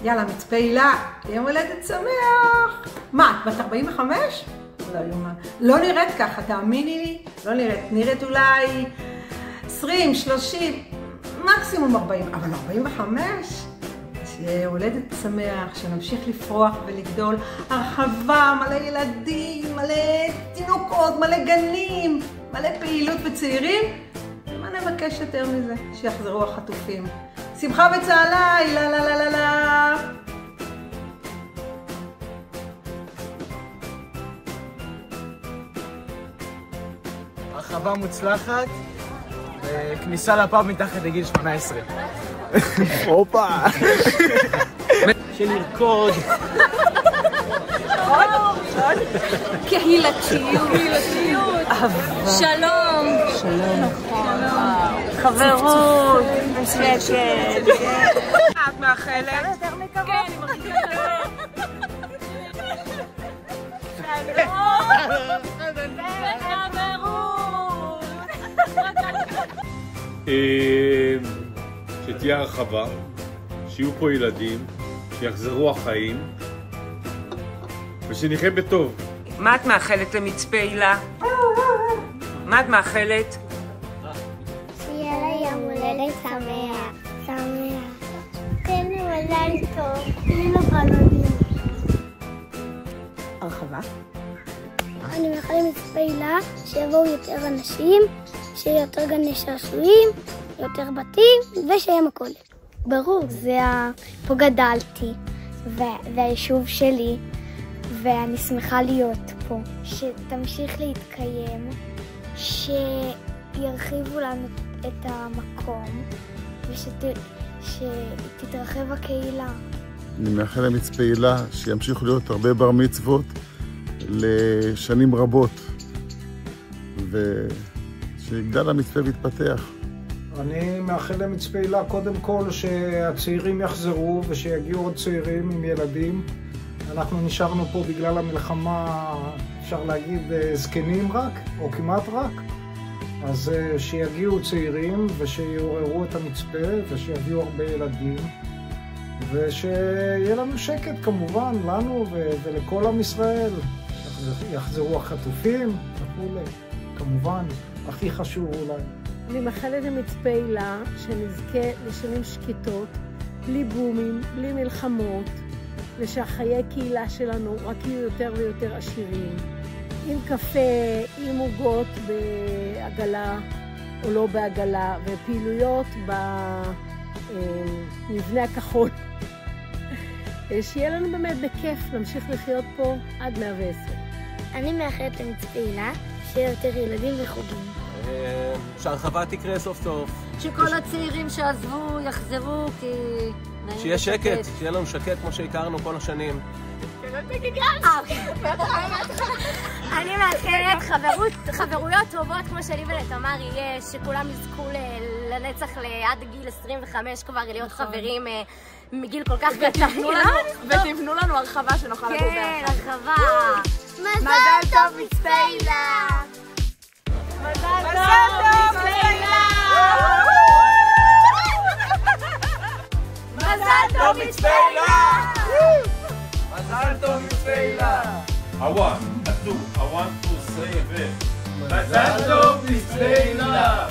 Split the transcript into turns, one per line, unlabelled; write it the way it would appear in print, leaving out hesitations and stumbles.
יאללה, מצפה הילה, יום הולדת שמח. מה, את בת 45? לא יומן. לא נראית ככה, תאמיני לי. לא נראית. נראית אולי 20, 30, מקסימום 40. אבל 45? שיהיה הולדת שמח, שנמשיך לפרוח ולגדול. הרחבה, מלא ילדים, מלא תינוקות, מלא גנים, מלא פעילות וצעירים. מה נבקש יותר מזה? שיחזרו החטופים. שמחה וצהלה, לה לה לה לה לה.
הרחבה מוצלחת, וכניסה לפאב מתחת לגיל 18. הופה! שנרקוד.
קהילתיות. שלום.
חברות. שקט.
את מאחלת?
יותר מקרוב?
כן, אני מרגישה
שתהיה הרחבה, שיהיו פה ילדים, שיחזרו החיים ושנחיה בטוב.
מה את מאחלת למצפה הילה? מה את מאחלת?
שיהיה לה יום הולדת שמח. תן לי מזל טוב. תני לו חלודים.
הרחבה?
אני מאחלת למצפה הילה שיבואו יותר אנשים, שיהיה יותר גני שעשועים, יותר בתים ושיהיה מכולת. ברור, פה גדלתי, והיישוב שלי, ואני שמחה להיות פה. שתמשיך להתקיים, שירחיבו לנו את המקום, ושתתרחב הקהילה.
אני מאחל למצפה הילה שימשיכו להיות הרבה בר מצוות לשנים רבות, ושיגדל המצפה ויתפתח.
אני מאחל למצפה הילה קודם כל שהצעירים יחזרו ושיגיעו עוד צעירים עם ילדים. אנחנו נשארנו פה בגלל המלחמה, אפשר להגיד זקנים רק, או כמעט רק. אז שיגיעו צעירים ושיעוררו את המצפה ושיביאו הרבה ילדים. ושיהיה לנו שקט כמובן, לנו ולכל עם ישראל. יחזרו החטופים וכולי, כמובן, הכי חשוב אולי.
אני מאחלת למצפה הילה שנזכה לשנים שקטות, בלי בומים, בלי מלחמות, ושהחיי קהילה שלנו רק יהיו יותר ויותר עשירים, עם קפה, עם עוגות בעגלה או לא בעגלה, ופעילויות במבנה הכחול. שיהיה לנו באמת בכיף להמשיך לחיות פה עד 110.
אני מאחלת למצפה הילה שיהיה יותר ילדים וחוגים.
שהרחבה תקרה סוף סוף.
שכל הצעירים שעזבו יחזרו, כי...
שיהיה שקט, שיהיה לנו שקט כמו שהכרנו כל השנים.
אני מאחלת חברויות טובות כמו שלי ולתמר יהיה, שכולם יזכו לנצח עד גיל 25 כבר להיות חברים מגיל כל כך גדול.
ותבנו לנו הרחבה שנוכל לגור ביחד.
כן, הרחבה. מזל טוב מצפה הילה.
מזל טוב מצפה הילה.
מזל טוב מצפה הילה.
מזל טוב מצפה הילה.
I want to say it. מזל טוב מצפה הילה.